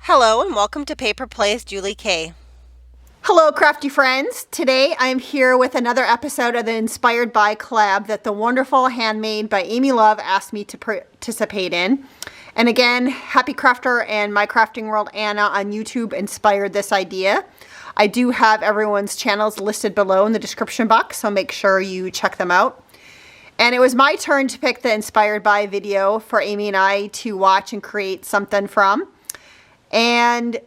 Hello and welcome to Paper Plays Julie K. Hello, crafty friends. Today I'm here with another episode of the Inspired By collab that the wonderful Handmade by Amy Love asked me to participate in. And again, Happy Crafter and My Crafting World Anna on YouTube inspired this idea. I do have everyone's channels listed below in the description box, so make sure you check them out. And it was my turn to pick the Inspired By video for Amy and I to watch and create something from. And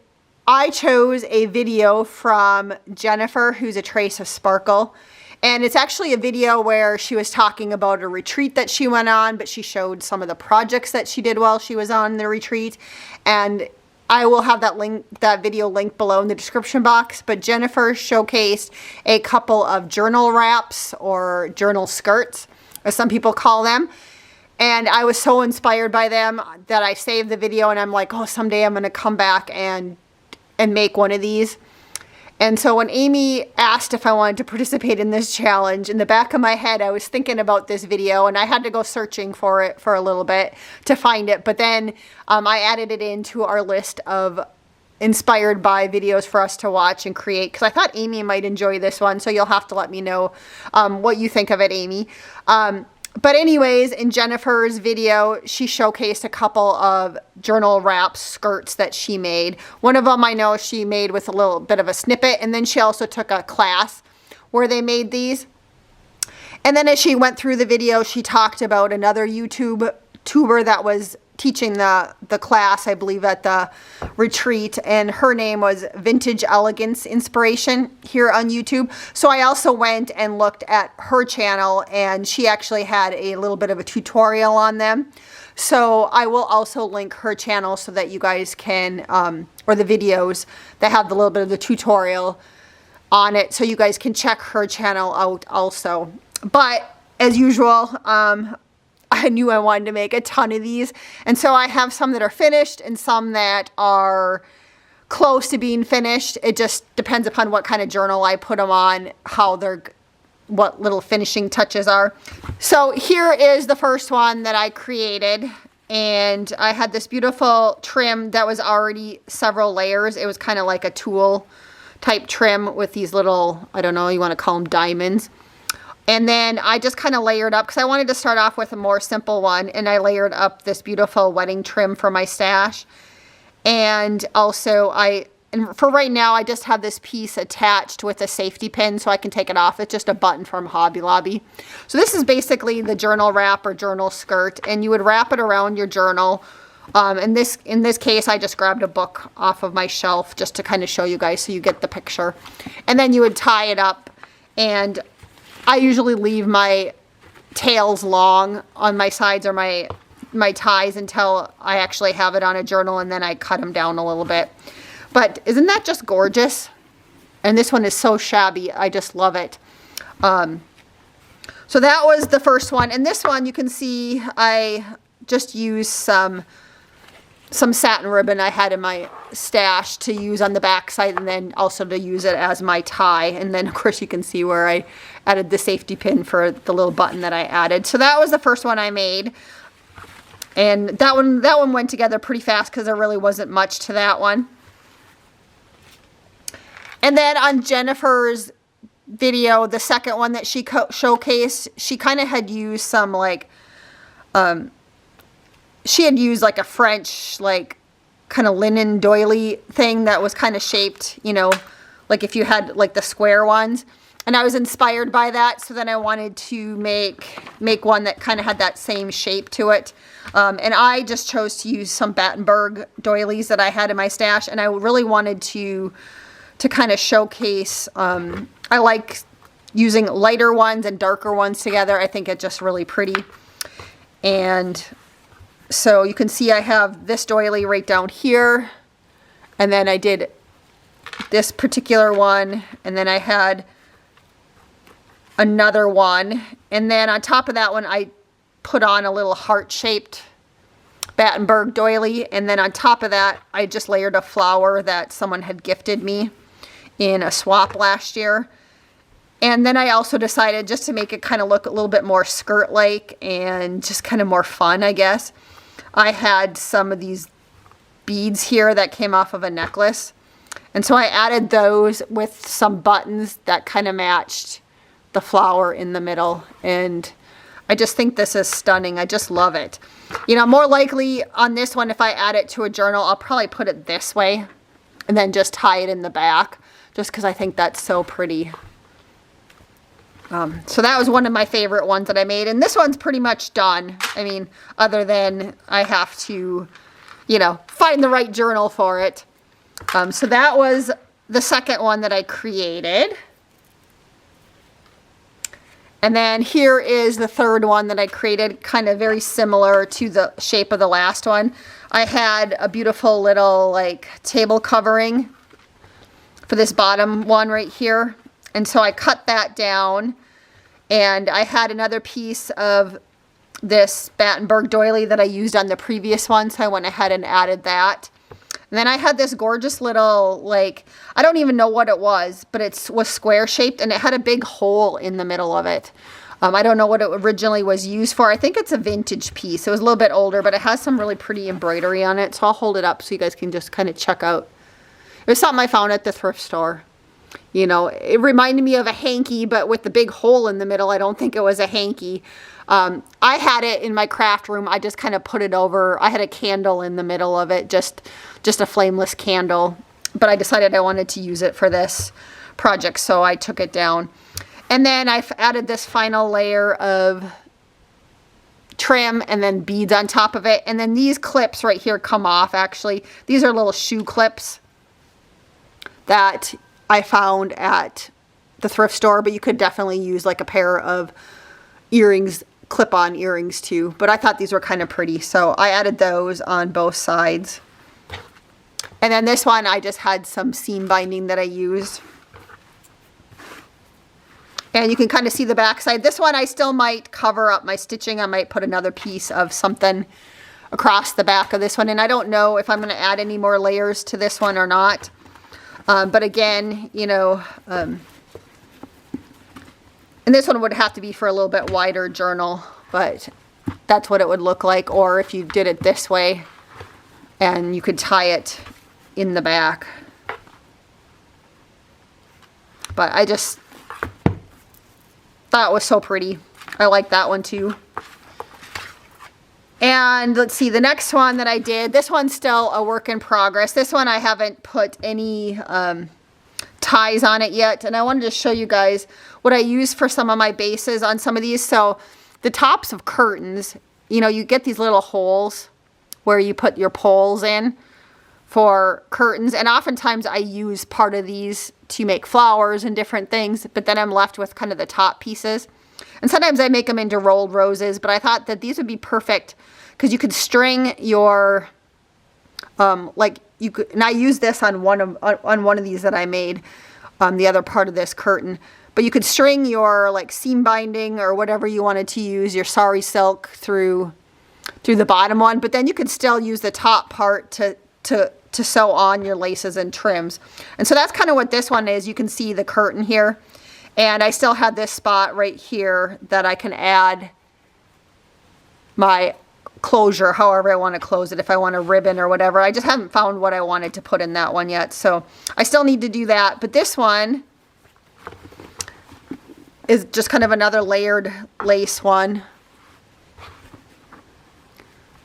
I chose a video from Jennifer, who's a Trace of Sparkle. And it's actually a video where she was talking about a retreat that she went on, but she showed some of the projects that she did while she was on the retreat. And I will have that video linked below in the description box. But Jennifer showcased a couple of journal wraps or journal skirts, as some people call them. And I was so inspired by them that I saved the video and I'm like, oh, someday I'm going to come back and make one of these. And so when Amy asked if I wanted to participate in this challenge, in the back of my head, I was thinking about this video and I had to go searching for it for a little bit to find it. But then I added it into our list of inspired by videos for us to watch and create because I thought Amy might enjoy this one. So you'll have to let me know what you think of it, Amy. But anyways, in Jennifer's video, she showcased a couple of journal wrap skirts that she made. One of them I know she made with a little bit of a snippet, and then she also took a class where they made these. And then as she went through the video, she talked about another YouTuber that was teaching the class, I believe, at the retreat, and her name was VintageEleganceInspiration here on YouTube. So I also went and looked at her channel, and she actually had a little bit of a tutorial on them. So I will also link her channel so that you guys can, or the videos that have the little bit of the tutorial on it, so you guys can check her channel out also. But as usual, I knew I wanted to make a ton of these. And so I have some that are finished and some that are close to being finished. It just depends upon what kind of journal I put them on, what little finishing touches are. So here is the first one that I created. And I had this beautiful trim that was already several layers. It was kind of like a tulle type trim with these little, I don't know, you want to call them diamonds. And then I just kind of layered up because I wanted to start off with a more simple one. And I layered up this beautiful wedding trim for my stash. And also for right now, I just have this piece attached with a safety pin so I can take it off. It's just a button from Hobby Lobby. So this is basically the journal wrap or journal skirt. And you would wrap it around your journal. In this case, I just grabbed a book off of my shelf just to kind of show you guys so you get the picture. And then you would tie it up, and I usually leave my tails long on my sides or my ties until I actually have it on a journal, and then I cut them down a little bit. But isn't that just gorgeous? And this one is so shabby. I just love it. So that was the first one. And this one, you can see I just used some satin ribbon I had in my stash to use on the back side, and then also to use it as my tie. And then of course you can see where I added the safety pin for the little button that I added. So that was the first one I made. And that one went together pretty fast because there really wasn't much to that one. And then on Jennifer's video, the second one that she showcased, she kind of had used some she had used like a French, like kind of linen doily thing that was kind of shaped, you know, like if you had like the square ones. And I was inspired by that. So then I wanted to make one that kind of had that same shape to it. And I just chose to use some Battenberg doilies that I had in my stash. And I really wanted to kind of showcase, I like using lighter ones and darker ones together. I think it's just really pretty. And so you can see I have this doily right down here, and then I did this particular one, and then I had another one, and then on top of that one I put on a little heart-shaped Battenberg doily, and then on top of that I just layered a flower that someone had gifted me in a swap last year. And then I also decided, just to make it kind of look a little bit more skirt-like and just kind of more fun, I guess, I had some of these beads here that came off of a necklace. And so I added those with some buttons that kind of matched the flower in the middle. And I just think this is stunning. I just love it. You know, more likely on this one, if I add it to a journal, I'll probably put it this way and then just tie it in the back, just because I think that's so pretty. So that was one of my favorite ones that I made. And this one's pretty much done. I mean, other than I have to, you know, find the right journal for it. So that was the second one that I created. And then here is the third one that I created, kind of very similar to the shape of the last one. I had a beautiful little like table covering for this bottom one right here. And so I cut that down, and I had another piece of this Battenberg doily that I used on the previous one, so I went ahead and added that. And then I had this gorgeous little, like, I don't even know what it was, but it was square shaped, and it had a big hole in the middle of it. I don't know what it originally was used for. I think it's a vintage piece. It was a little bit older, but it has some really pretty embroidery on it, so I'll hold it up so you guys can just kind of check out. It was something I found at the thrift store. You know, it reminded me of a hanky, but with the big hole in the middle. I don't think it was a hanky. I had it in my craft room. I just kind of put it over. I had a candle in the middle of it, just a flameless candle. But I decided I wanted to use it for this project, so I took it down. And then I've added this final layer of trim and then beads on top of it. And then these clips right here come off, actually. These are little shoe clips that I found at the thrift store, but you could definitely use like a pair of earrings, clip-on earrings too. But I thought these were kind of pretty, so I added those on both sides. And then this one, I just had some seam binding that I used. And you can kind of see the back side. This one, I still might cover up my stitching. I might put another piece of something across the back of this one. And I don't know if I'm going to add any more layers to this one or not. But again, you know, and this one would have to be for a little bit wider journal, but that's what it would look like. Or if you did it this way and you could tie it in the back. But I just thought it was so pretty. I like that one too. And let's see, the next one that I did, this one's still a work in progress. This one I haven't put any ties on it yet. And I wanted to show you guys what I use for some of my bases on some of these. So the tops of curtains, you know, you get these little holes where you put your poles in for curtains. And oftentimes I use part of these to make flowers and different things, but then I'm left with kind of the top pieces. And sometimes I make them into rolled roses, but I thought that these would be perfect because you could string your, like you could, and I used this on one of these that I made, the other part of this curtain. But you could string your like seam binding or whatever you wanted to use, your sari silk through the bottom one. But then you could still use the top part to sew on your laces and trims. And so that's kind of what this one is. You can see the curtain here. And I still have this spot right here that I can add my closure, however I want to close it, if I want a ribbon or whatever. I just haven't found what I wanted to put in that one yet. So I still need to do that. But this one is just kind of another layered lace one.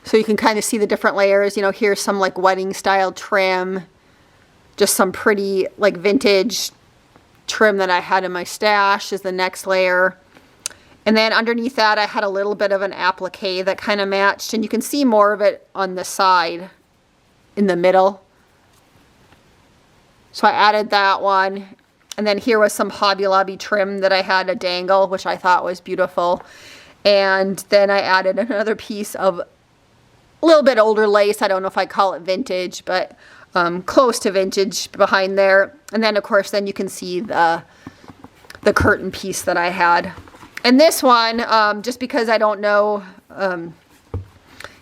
So you can kind of see the different layers. You know, here's some like wedding style trim, just some pretty like vintage trim that I had in my stash is the next layer. And then underneath that I had a little bit of an applique that kind of matched, and you can see more of it on the side in the middle. So I added that one. And then here was some Hobby Lobby trim that I had a dangle, which I thought was beautiful. And then I added another piece of a little bit older lace. I don't know if I call it vintage, but close to vintage behind there. And then of course then you can see the curtain piece that I had. And this one, just because I don't know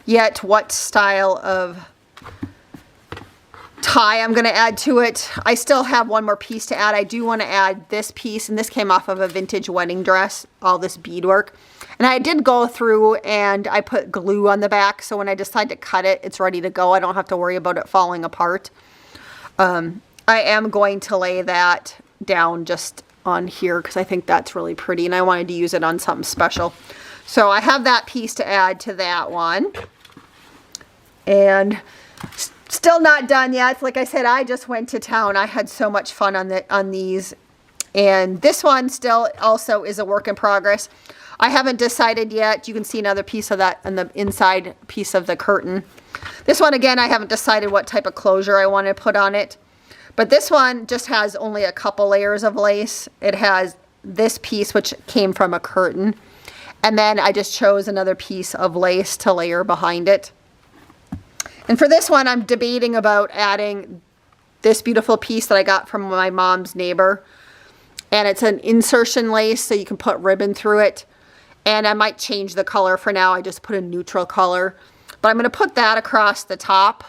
yet what style of tie I'm going to add to it, I still have one more piece to add. I do want to add this piece, and this came off of a vintage wedding dress, all this beadwork. And I did go through and I put glue on the back, so when I decide to cut it, it's ready to go. I don't have to worry about it falling apart. I am going to lay that down just on here because I think that's really pretty and I wanted to use it on something special. So I have that piece to add to that one. And still not done yet. Like I said, I just went to town. I had so much fun on these. And this one still also is a work in progress. I haven't decided yet. You can see another piece of that on the inside piece of the curtain. This one, again, I haven't decided what type of closure I want to put on it. But this one just has only a couple layers of lace. It has this piece, which came from a curtain. And then I just chose another piece of lace to layer behind it. And for this one, I'm debating about adding this beautiful piece that I got from my mom's neighbor. And it's an insertion lace, so you can put ribbon through it. And I might change the color for now. I just put a neutral color. But I'm going to put that across the top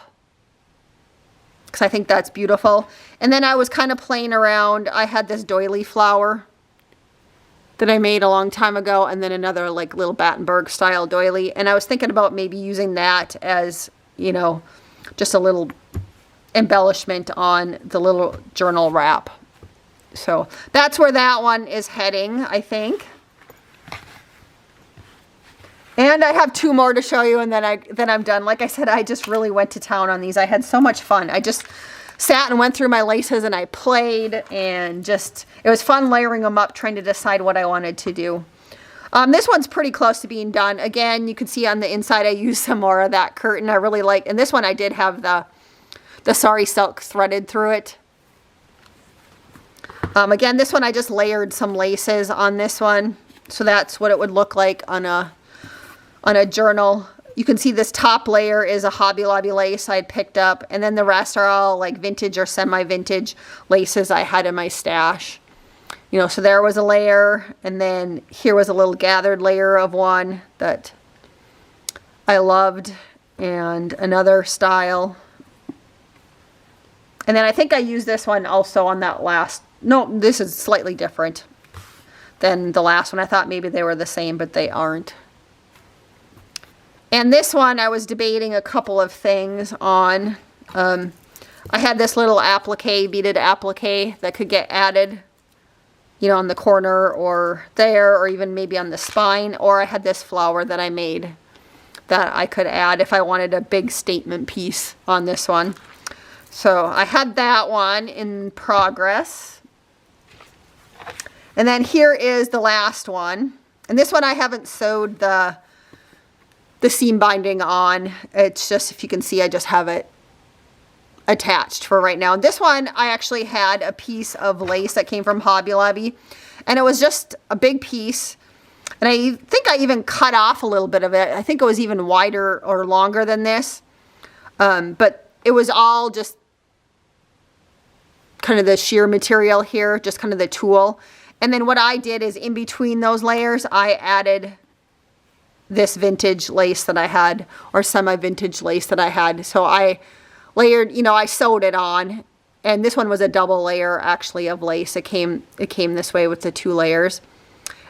because I think that's beautiful. And then I was kind of playing around. I had this doily flower that I made a long time ago, and then another like little Battenberg style doily. And I was thinking about maybe using that as, you know, just a little embellishment on the little journal wrap. So that's where that one is heading, I think. And I have two more to show you, and then I'm done. Like I said, I just really went to town on these. I had so much fun. I just sat and went through my laces and I played, and just, it was fun layering them up, trying to decide what I wanted to do. This one's pretty close to being done. Again, you can see on the inside I used some more of that curtain. I really like, and this one I did have the sari silk threaded through it. Again, this one I just layered some laces on this one. So that's what it would look like on a journal. You can see this top layer is a Hobby Lobby lace I had picked up, and then the rest are all like vintage or semi-vintage laces I had in my stash. You know, so there was a layer, and then here was a little gathered layer of one that I loved, and another style. And then I think I used this one also on that last, no, this is slightly different than the last one. I thought maybe they were the same, but they aren't. And this one, I was debating a couple of things on. I had this little applique, beaded applique that could get added, you know, on the corner or there, or even maybe on the spine. Or I had this flower that I made that I could add if I wanted a big statement piece on this one. So I had that one in progress. And then here is the last one. And this one I haven't sewed the seam binding on. It's just, if you can see, I just have it attached for right now. This one I actually had a piece of lace that came from Hobby Lobby, and it was just a big piece, and I think I even cut off a little bit of it. I think it was even wider or longer than this, but it was all just kind of the sheer material here, just kind of the tulle. And then what I did is in between those layers I added this vintage lace that I had, or semi-vintage lace that I had. So I layered, you know, I sewed it on, and this one was a double layer actually of lace. It came this way with the two layers.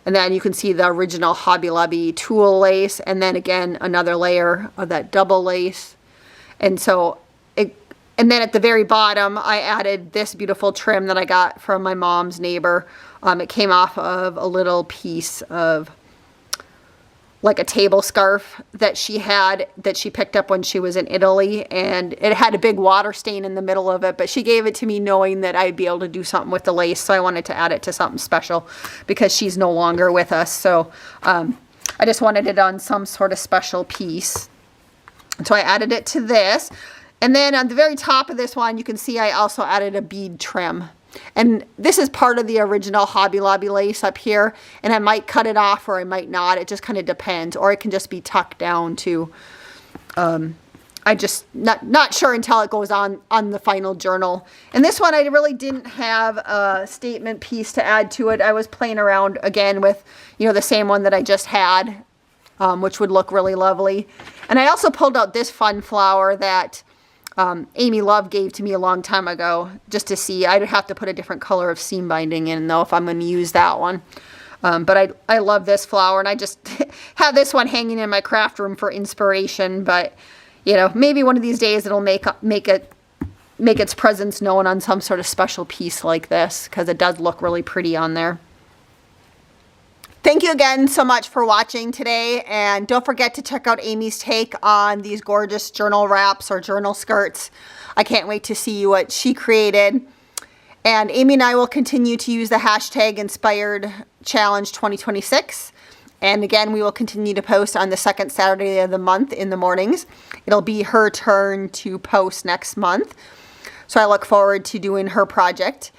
And then you can see the original Hobby Lobby tulle lace, and then again another layer of that double lace. And so and then at the very bottom I added this beautiful trim that I got from my mom's neighbor. It came off of a little piece of like a table scarf that she had, that she picked up when she was in Italy, and it had a big water stain in the middle of it, but she gave it to me knowing that I'd be able to do something with the lace, so I wanted to add it to something special because she's no longer with us. So I just wanted it on some sort of special piece. And so I added it to this. And then on the very top of this one, you can see I also added a bead trim. And this is part of the original Hobby Lobby lace up here, and I might cut it off or I might not. It just kind of depends, or it can just be tucked down to, I just not sure until it goes on the final journal. And this one I really didn't have a statement piece to add to it. I was playing around again with, you know, the same one that I just had, which would look really lovely. And I also pulled out this fun flower that Amy Love gave to me a long time ago, just to see. I'd have to put a different color of seam binding in though if I'm going to use that one. But I love this flower, and I just have this one hanging in my craft room for inspiration. But, you know, maybe one of these days it'll make its presence known on some sort of special piece like this, because it does look really pretty on there. Thank you again so much for watching today, and don't forget to check out Amy's take on these gorgeous journal wraps or journal skirts. I can't wait to see what she created. And Amy and I will continue to use the hashtag Inspired Challenge 2026. And again, we will continue to post on the second Saturday of the month in the mornings. It'll be her turn to post next month. So I look forward to doing her project.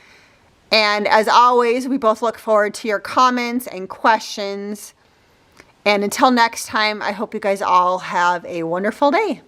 And as always, we both look forward to your comments and questions. And until next time, I hope you guys all have a wonderful day.